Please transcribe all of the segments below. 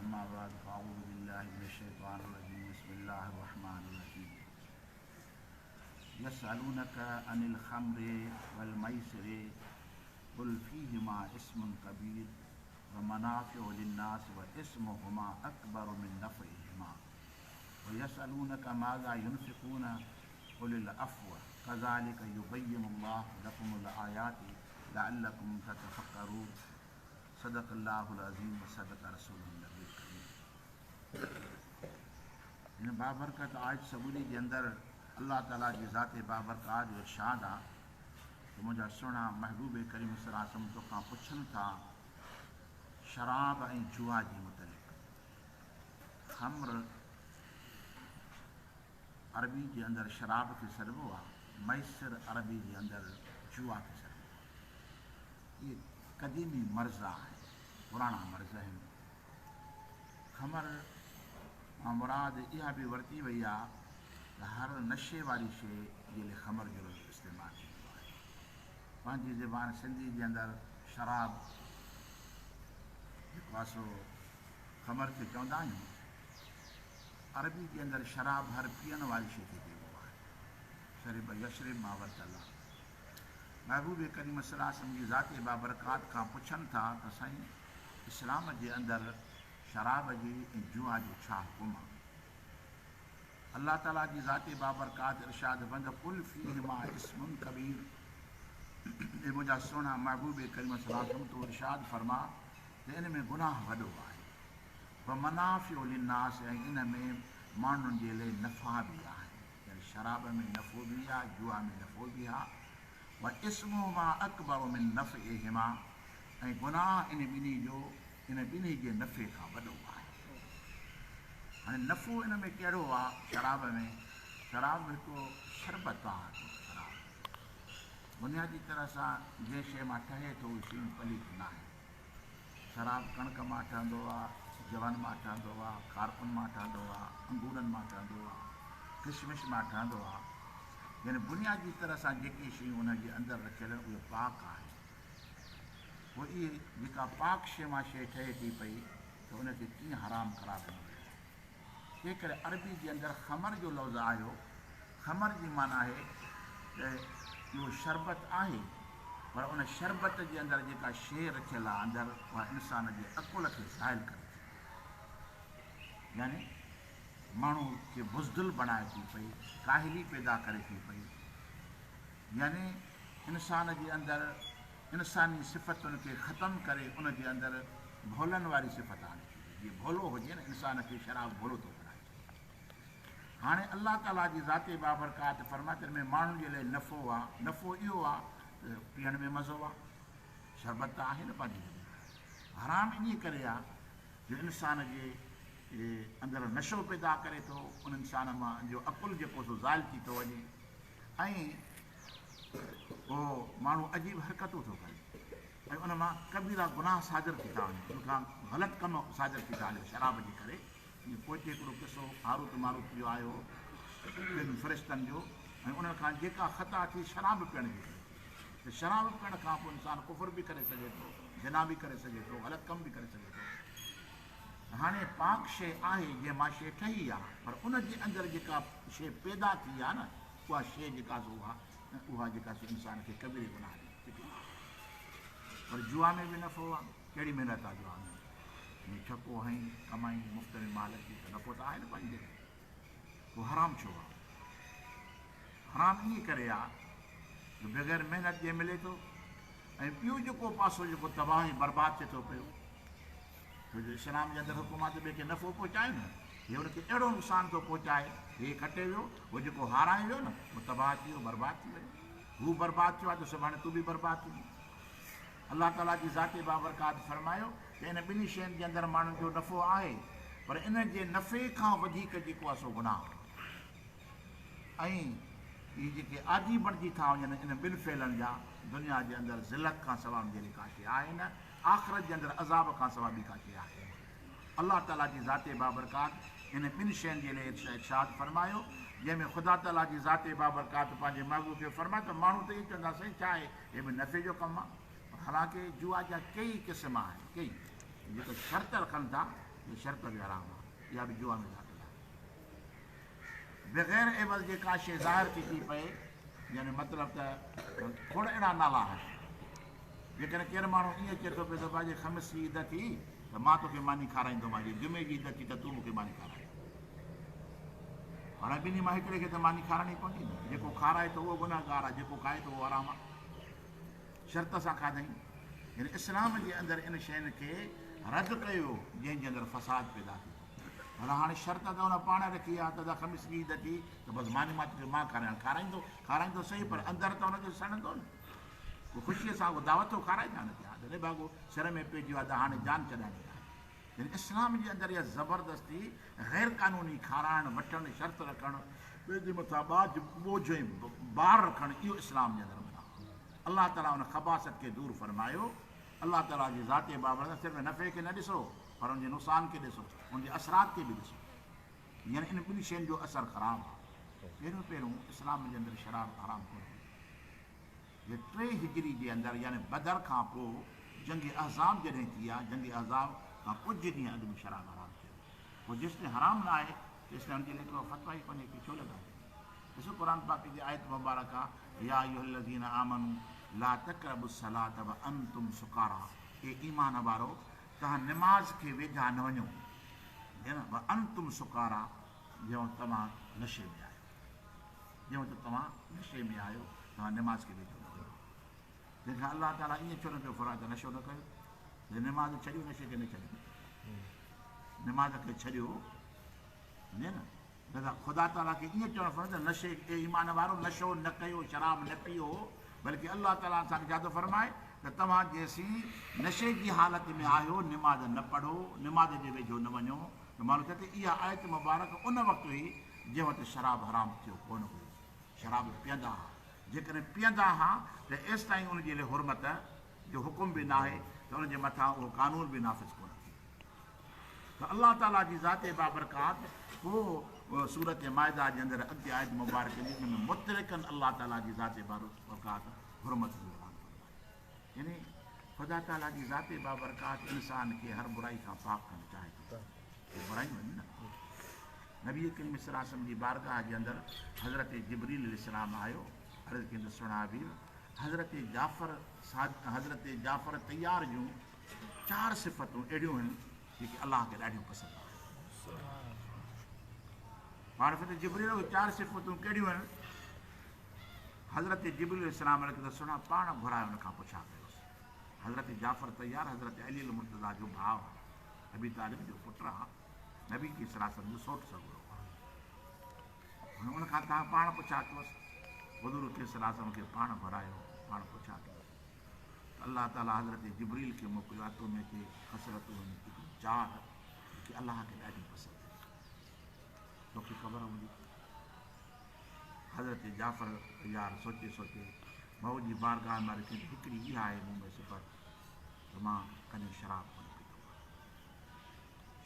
अम्मा बाद फ़अऊज़ु बिल्लाहि मिनश्शैतानिर रजीम बिस्मिल्लाहिर रहमानिर रहीम यसअलूनका अनिल खम्रि वल मैसिरि कुल फ़ीहिमा इस्मुन कबीर व मनाफ़िउ लिन्नास व इस्मुहुमा अकबरु मिन नफ़इहिमा व यसअलूनका माज़ा युनफ़िक़ून क़ुलिल अफ़्व कज़ालिक युबय्यिनुल्लाहु लकुमुल आयाति लअल्लकुम ततफ़क्करून। सदक़ल्लाहुल अज़ीम व सदक़ रसूलुहुल नबीयुल करीम। इन बाबरकत आज सबूरी के अंदर अल्लाह ताला जी ज़ात बाबरकत जो इरशाद आहे त मुंहिंजा सुहिणा महबूब करीम सल्लल्लाहु अलैहि वसल्लम तोखां पुछनि था शराब ऐं जुआ जे मुतलिक़। ख़म्र अरबी जे अंदरि शराब खे सॾिबो आहे, मैसर अरबी जे अंदरि जुआ खे सॾिबो आहे। इहे क़दीमी मर्ज़ आहे, पुराणा मर्ज़ आहिनि। ख़मर मां मुराद इहा बि वरिती वई आहे त हर नशे वारी शइ जे लाइ ख़मर जो लफ़्ज़ इस्तेमालु थींदो आहे। पंहिंजी ज़बान सिंधी जे अंदरि शराब जेको आहे सो ख़मर खे चवंदा आहियूं। अरबी जे अंदरि शराब हर पीअण वारी शइ खे चइबो आहे। शरीब यशरिब मां वरितल आहे। महबूब करीम सल्लल्लाहु अलैहि वसल्लम जी ज़ात बाबरकात खां पुछनि था त साईं इस्लाम जे अंदरि शराब जी ऐं जुआ जो छा हुकुम आहे। अल्लाह ताला जी ज़ात बाबरकात इरशाद बंद कुल फ़ीहिमा इस्मुन कबीर। हे मुंहिंजा सुहिणा महबूब करीम सल्लल्लाहु अलैहि वसल्लम तो इरशाद फरमा त इन में गुनाह वॾो आहे। व मनाफ़िउ लिन्नास, ऐं इन में माण्हुनि जे लाइ नफ़ा बि आहे। यानी शराब में नफ़ो बि आहे, जुआ में नफ़ो बि आहे। व इस्मुहुमा अकबरु मिन नफ़इहिमा, ऐं गुनाह इन ॿिन्ही जे नफ़े खां वॾो आहे। हाणे नफ़ो इन में कहिड़ो आहे? शराब में, शराब हिकिड़ो शरबत आहे। शराब बुनियादी तरह सां जंहिं शइ मां ठहे थो उहे शयूं पलीत न आहे। शराब कणिक मां ठहंदो आहे, जवन मां ठहंदो आहे, कारकुन मां ठहंदो आहे, अंगूरनि मां ठहंदो आहे, किशमिश मां ठहंदो आहे। यानी बुनियादी तरह सां जेके शयूं उनजे अंदरि रखियल आहिनि उहे पाक आहे। पोइ इहे जेका पाक शइ मां शइ ठहे थी पई त उनखे कीअं हराम करार ॾिनो वियो। तंहिं करे अरबी जे अंदरि ख़मर जो लफ़्ज़ आयो। ख़मर जी माना आहे त इहो शरबत आहे, पर उन शरबत जे अंदरि जेका शइ रखियल आहे अंदरि उहा इंसान जे अकुल खे ज़ाइल करे थी, यानी माण्हू खे बुज़दिल बणाए थी पई, काहिली पैदा करे थी पई। यानी इंसान जे अंदरि इंसानी सिफ़तुनि खे ख़तमु करे उनजे अंदरि भोलनि वारी सिफ़त आणे थी। जीअं भोलो हुजे न, इंसान खे शराब भोलो थो बणाए। हाणे अल्लाह ताला जी ज़ात बाबरकात फरमाइत में माण्हुनि जे लाइ नफ़ो आहे। नफ़ो इहो आहे त पीअण में मज़ो आहे, शरबत त आहे न पंहिंजी जॻह। हराम इन करे आहे जो इंसान जे अंदरि नशो पैदा करे थो, उन इंसान मां जो अकुलु जेको सो ज़ाइल थी थो वञे, ऐं उहो माण्हू अजीब हरकतूं थो करे, ऐं उन मां कबीरा गुनाह साज़िर थी था वञनि, उनखां ग़लति कम साज़िर थी था वञनि शराब जे करे। ईअं पोइ हिकिड़ो किसो हारूत मारूत जो आयो ॿिनि फ़रिश्तनि जो, ऐं उन्हनि खां जेका ख़ता थी शराब पीअण जी करे, त शराब पीअण खां पोइ इंसानु कुफ़ुर बि करे सघे थो, ज़िना बि करे सघे थो, ग़लति कम बि करे सघे थो। हाणे पाक शइ आहे जंहिं मां शइ ठही आहे, पर उनजे अंदरि जेका शइ पैदा थी आहे न, उहा शइ जेका उहा जेका इंसान खे कबीरे गुनाह ॾे। पर जुआ में बि नफ़ो आहे। कहिड़ी महिनत आहे जुआ में? छको हईं, कमाई, मुफ़्त में माल थी, त नफ़ो त आहे न पंहिंजी जॻह। पोइ हराम छो आहे? हराम ईअं करे आहे जो बग़ैर महिनत जे मिले थो। ऐं ॿियो जेको पासो जेको तबाही बर्बादु थिए थो पियो, छो जो इस्लाम जे अंदरि हुकुम आहे त ॿिए खे नफ़ो पहुचाए न। हीअ हुनखे अहिड़ो नुक़सानु थो पहुचाए, हे खटे वियो, उहो जेको हाराए वियो न उहो तबाह थी वियो, बर्बादु थी वियो। हू बर्बादु थियो आहे त सुभाणे तूं बि बर्बादु थींदो। अल्लाह ताला जी ज़ात बाबरकात फरमायो त इन ॿिन्ही शयुनि जे अंदरि माण्हुनि जो नफ़ो आहे, पर इन जे नफ़े खां वधीक जेको आहे सो गुनाह। ऐं इहे जेके आदी बणिजी था वञनि इन ॿिनि फेलनि जा, दुनिया जे अंदरि ज़िलत खां सवाइ जहिड़ी का शइ आहे न, आख़िरत जे अंदरि अज़ाब खां सवाइ ॿी का शइ आहे। अल्लाह ताला जी ज़ात बाबरकात इन ॿिनि शयुनि जे लाइ इरशाद फरमायो, जंहिंमें ख़ुदा ताला जी ज़ात बाबरकात पंहिंजे महबूब खे फरमाए त माण्हू त इहे चवंदा साईं छा आहे, हे बि नफ़े जो कमु आहे। हालांकि जुआ जा कई क़िस्म आहिनि, कई जेको शर्त रखनि था ये शर्त बि हराम आहे, इहा बि जुआ में दाख़िल आहे। बग़ैर एवज़ जे का शइ ज़ाहिर थी थी पए, यानी मतिलबु त खोड़ अहिड़ा नाला आहिनि। जेकॾहिं केरु माण्हू ईअं चए थो पियो त भाई ख़मीस जी ईद थी त मां तोखे मानी खाराईंदोमांइ, जुमे जी ईद थी त तूं मूंखे मानी खाराए। हाणे ॿिन्ही मां हिकिड़े खे त मानी खाराइणी पवंदी न। जेको खाराए थो उहो गुनाहगार आहे, जेको खाए थो उहो आराम आहे। शर्त सां खाधई, यानी इस्लाम जे अंदरि इन शयुनि खे रद्द कयो जंहिंजे अंदरि फसाद पैदा थियो। भला हाणे शर्त त हुन पाण रखी आहे त ख़मीस जी ईद थी त बसि मानी मां खाराईंदो खाराईंदो सही, पर अंदरि त हुनखे सड़ंदो न। उहो ख़ुशीअ सां उहो दावत थो खाराईंदा न थिया, जॾहिं भाॻो सिर में पइजी वियो आहे त हाणे जान छॾाइणी आहे। यानी इस्लाम जे अंदरि इहा ज़बरदस्ती ग़ैर क़ानूनी खाराइणु वठणु, शर्त रखणु, ॿिए जे मथां बोझ ऐं बार रखणु, इहो इस्लाम जे अंदरि मना। अलाह ताला उन ख़बासत खे दूर फरमायो। अलाह ताला जी ज़ाते बाबति सिर्फ़ु नफ़े खे न ॾिसो, पर उनजे नुक़सान खे ॾिसो, उनजे असरात खे बि ॾिसो। यानी इन ॿिनि शयुनि जो असरु ख़राबु आहे। पहिरियों इस्लाम जे अंदरि शराब हराम कोन्हे। ये 3 हिजरी जे अंदरि यानी बदर खां पोइ जंग अहज़ाब जॾहिं थी आहे, जंग अहज़ाब खां कुझु ॾींहं अॻु में शराब हराम थियो। पोइ जेसिताईं हराम न आहे तेसिताईं हुनजे लाइ को फतवा ई कोन्हे की छो लॻाए। ॾिसो क़ुर पाक जी आयत मुबारक आहे, या अय्युहल्लज़ीन आमनू ला तक़रबुस सलात व अंतुम सुकारा, हे ईमान वारो तव्हां निमाज़ खे वेझा न वञो, व अंतुम सुकारा, ॼण तव्हां नशे में आहियो। ॼण त तव्हां नशे में आहियो, तव्हां निमाज़ खे वेझो न वञो। तंहिंखां अलाह ताला ईअं छो न पियो फरमाए त नशो न कयो। निमाज़ छॾियो, नशे खे न छॾियो। निमाज़ खे छॾियो न, दादा ख़ुदा ताला खे ईअं चवणु पवंदो त नशे ईमान वारो नशो न कयो, शराब न पियो, बल्कि अलाह ताला असांखे छा थो फरमाए त तव्हां जेसीं नशे जी हालति में आहियो निमाज़ न पढ़ो, निमाज़ जे वेझो न वञो। त माण्हू चए थो इहा आयत मुबारक उन वक़्तु हुई जंहिं वक़्तु शराब हराम थियो कोन हुई। शराब पीअंदा हुआ, जेकॾहिं पीअंदा हुआ त एसि ताईं उनजे लाइ हुरमत जो हुकुम बि न आहे, त उनजे मथां उहो कानून बि नाफ़िज़ कोन थी। त अलाह ताला जी ज़ाते बाबरकात पोइ सूरत माइदा जे अंदरि अॻिते आयत मुबारक में मुतलक़न अलाह ताला जी ज़ाते बाबरकात हुरमत जो ऐलान फरमायो। यानी ख़ुदा ताला जी ज़ाते बाबरकात इंसान खे हर बुराई खां पाक करणु चाहे थो। बुराइयूं आहिनि न। नबी करीम सल्लल्लाहु अलैहि वसल्लम जी बारगाह जे अंदरि हज़रत जिब्रील अलैहिस्सलाम आयो, अर्ज़ कंदो सुहिणा वीर हज़रत जाफ़र तैयार जूं 4 सिफ़तूं अहिड़ियूं आहिनि जेके अलाह खे ॾाढियूं पसंदि आहिनि। पाण खे जिब्रील 4 सिफ़तूं कहिड़ियूं आहिनि? हज़रत जिब्रील अलैहिस्सलाम खे सुहिणा पाण घुराए हुन खां पुछा कयोसि। हज़रत जाफ़र तैयार हज़रत अली मुर्तज़ा जो भाउ आहे, अबी तालिब जो पुटु आहे, नबी की सरासर जो सोट सॻुरो आहे। हुन खां तव्हां पाण पुछा कयोसि। हुज़ूर खे सरासर खे पाण घुरायो, पाण पुछा कयोसि। अलाह ताला हज़रत जिब्रील खे मोकिलियो आहे, तो में के कसरतूं आहिनि 4 की अलाह खे ॾाढी पसंदि आहे। तोखे ख़बर हूंदी। हज़रत जाफ़र यार सोचे सोचे भाऊ जी बारगाह में रखी हिकिड़ी इहा आहे मूं में सिफ़त त मां कॾहिं शराब कोन पीतो आहे,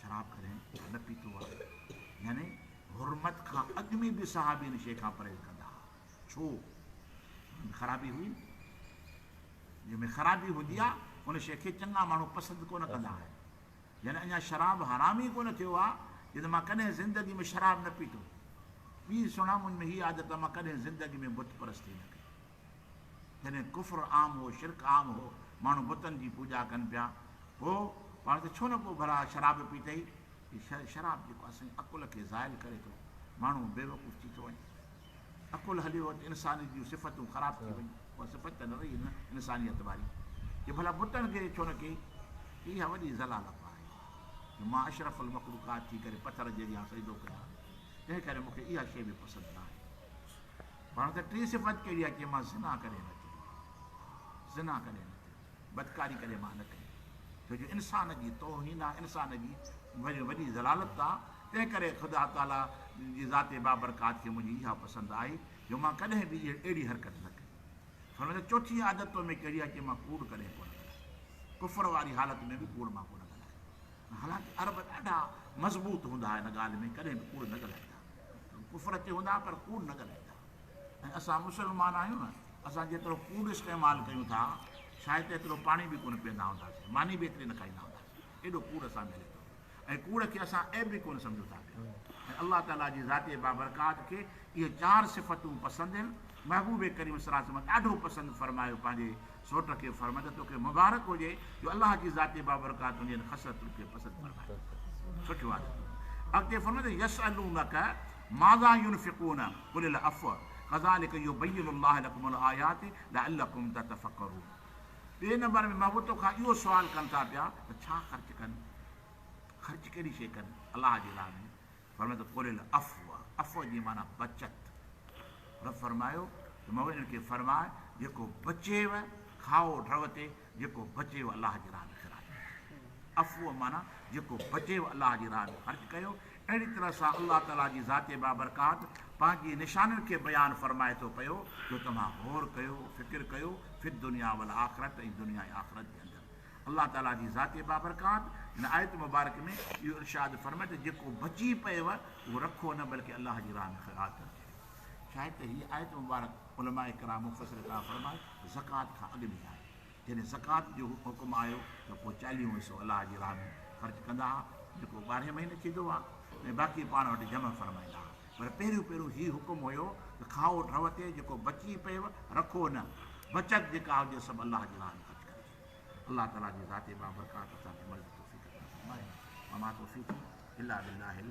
शराब कॾहिं न पीतो आहे। यानी हुरमत खां अॻु में बि सहाबी इन शइ खां परहेज़ कंदा हुआ। छो? ख़राबी हुई, जंहिंमें ख़राबी हूंदी आहे उन शइ खे चङा माण्हू पसंदि कोन कंदा आहिनि। यानी अञा शराब हराम ई कोन थियो आहे जो त मां कॾहिं ज़िंदगी में शराब न पीतो। ॿी सुहिणा मुंहिंज में हीअ आदत मां कॾहिं ज़िंदगी में बुत परस्ती न कई। जॾहिं कुफ़्र आम हो, शिरक आम हो, माण्हू बुतनि जी पूॼा कनि पिया, पोइ पाण त छो न पोइ भला शराब पीतई। शराब जेको असांजे अकुल खे ज़ाइल करे थो, माण्हू बेवकूफ़ थी थो वञे। अकुल हलियो त इंसान जूं सिफ़तूं ख़राब थी वञे, उहा सिफ़त त न रही न इंसानियत वारी की भला बुतनि खे छो न कई। इहा वॾी ज़लालत आहे। मां अशरफुल मखलूक़ात थी करे पथर जहिड़ी सजदो कयां, तंहिं करे मूंखे इहा शइ बि पसंदि न आहे। पाण त 3 सिफ़त कहिड़ी आहे की मां ज़िना कॾहिं न कई, ज़िना कॾहिं न कई, बदकारी कॾहिं मां न कई। छो जो इंसान जी तौहीन आहे, इंसान जी वॾी ज़लालत आहे। तंहिं करे ख़ुदा ताला जी ज़ाते बाबरकात खे मुंहिंजी इहा पसंदि आई जो मां कॾहिं बि अहिड़ी हरकत न कई। फरमाईंदा 4 आदतों में कहिड़ी आहे की मां कूड़ कॾहिं कोन ॻाल्हायो, कुफ़र वारी हालत में बि कूड़ मां कोन ॻाल्हायो। हालांकि अरब ॾाढा मज़बूत हूंदा हिन ॻाल्हि में, कॾहिं बि कूड़ न ॻाल्हाईंदा। कुफ़र ते हूंदा पर कूड़ न ॻाल्हाईंदा। ऐं असां मुस्लमान आहियूं न, असां जेतिरो कूड़ इस्तेमालु कयूं था शायदि एतिरो पाणी बि कोन पीअंदा हूंदासीं, मानी बि एतिरी न खाईंदा हूंदासीं, एॾो कूड़ असां मिले थो। ऐं कूड़ खे असां ऐब बि कोन सम्झूं था पिया। ऐं अलाह ताला जी ज़ाती बाबरकात खे इहे 4 सिफ़तूं पसंदि आहिनि। महबूब करीम सल्लल्लाहु अलैहि वसल्लम ॾाढो पसंदि फरमायो पंहिंजे सोट खे, फरमायो तोखे मुबारक हुजे जो अलाह जी ज़ाती बाबरकात उन ख़सरतुनि खे पसंदि फरमाए। सुठो आहे। अॻिते फरमायो यसअलूनक माज़ा युनफ़िक़ून क़ुलिल अफ़्व कज़ालिक युबय्यिनुल्लाहु लकुमुल आयाति लअल्लकुम ततफ़क्करून। ॿिए नंबर में महबूब तोखां इहो सुवालु कनि था पिया त छा ख़र्च कनि, ख़र्च कहिड़ी शइ कनि अलाह जे राह में। फरमायो त क़ुलिल अफ़्व, अफ़्व जी माना बचत। रब फरमायो त महबूब इन्हनि खे फरमाए जेको बचेव खाओ ढव ते, जेको बचेव अलाह जे राह में ख़राब। अफ़्व माना जेको बचेव अलाह जी राह में ख़र्च कयो। अहिड़ी तरह सां अलाह ताला जी ज़ाते बाबरकात पंहिंजी निशानियुनि खे बयानु फरमाए थो पियो जो तव्हां गौर कयो, फ़िक्र कयो, फिर दुनिया वल आख़िरत, ऐं दुनिया ऐं आख़िरत जे अंदरि अलाह ताला जी ज़ाते बाबरकात हिन आयत मुबारक में इहो इरशाद फरमाए त जेको बची पियव उहो रखो न, बल्कि अलाह जी राह में ख़राब कयो। शायदि त हीअ आयत मुबारक उलमाए किराम मुफ़सिर था फरमाए ज़कात खां अॻु में आहे। जॾहिं ज़कात जो हुकुम आयो त पोइ 40 हिसो अलाह जी राह में ख़र्च कंदा हुआ, जेको 12 महीने थींदो आहे, ऐं बाक़ी पाण वटि जमा फरमाईंदा हुआ। पर पहिरियों हीउ हुकुम हुयो त खाओ ढव ते, जेको बची पियव रखो न, बचत जेका हुजे सभु अलाह जी राह में ख़र्च करे। अलाह ताला जी ज़ाते बाबरकात असांखे मदद तौफ़ीक़ अता फ़रमाए। वमा तौफ़ीक़ी इल्ला बिल्लाहिल